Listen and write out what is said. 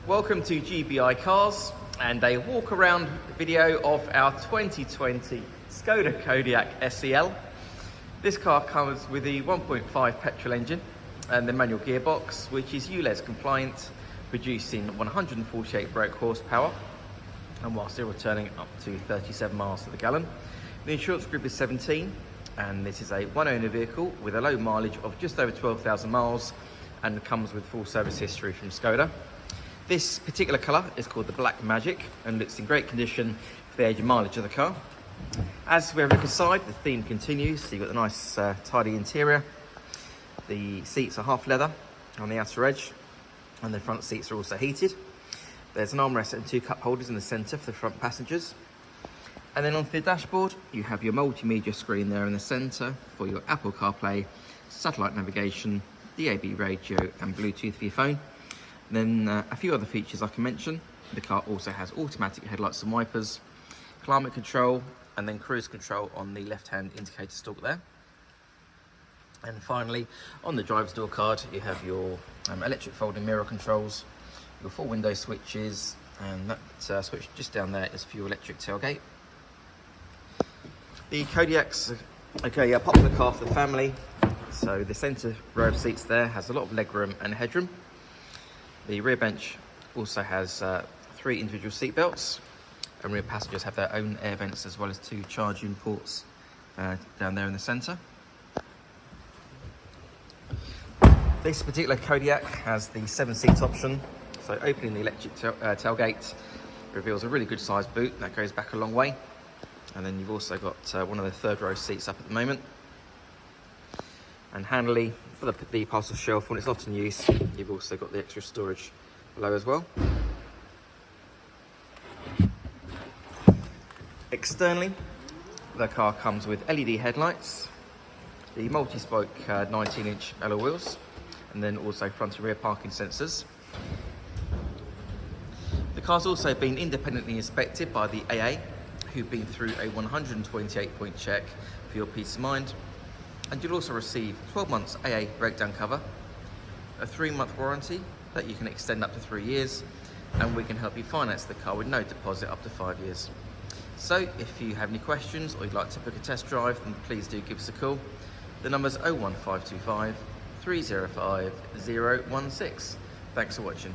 Welcome to GBI Cars and a walk around video of our 2020 Skoda Kodiaq SEL. This car comes with the 1.5 petrol engine and the manual gearbox, which is ULEZ compliant, producing 148 brake horsepower and while still returning up to 37 miles to the gallon. The insurance group is 17 and this is a one owner vehicle with a low mileage of just over 12,000 miles and comes with full service history from Skoda. This particular colour is called the Black Magic and looks in great condition for the age and mileage of the car. As we have a look inside, the theme continues. So you've got the nice tidy interior. The seats are half leather on the outer edge and the front seats are also heated. There's an armrest and two cup holders in the centre for the front passengers. And then onto the dashboard, you have your multimedia screen there in the centre for your Apple Carplay, satellite navigation, DAB radio and Bluetooth for your phone. And then a few other features I can mention. The car also has automatic headlights and wipers, climate control, and then cruise control on the left-hand indicator stalk there. And finally, on the driver's door card, you have your electric folding mirror controls, your full window switches, and that switch just down there is for your electric tailgate. The Kodiaq's a popular car for the family, so the centre row of seats there has a lot of legroom and headroom. The rear bench also has 3 individual seat belts, and rear passengers have their own air vents as well as 2 charging ports down there in the centre. This particular Kodiaq has the 7-seat option, so opening the electric tailgate reveals a really good sized boot that goes back a long way, and then you've also got one of the third row seats up at the moment. And handily, for the parcel shelf when it's not in use, you've also got the extra storage below as well. Externally, the car comes with LED headlights, the multi-spoke 19-inch alloy wheels, and then also front and rear parking sensors. The car's also been independently inspected by the AA, who've been through a 128-point check for your peace of mind. And you'll also receive 12 months AA breakdown cover, a 3-month warranty that you can extend up to 3 years, and we can help you finance the car with no deposit up to 5 years. So if you have any questions or you'd like to book a test drive, then please do give us a call. The number's 01525 305 016. Thanks for watching.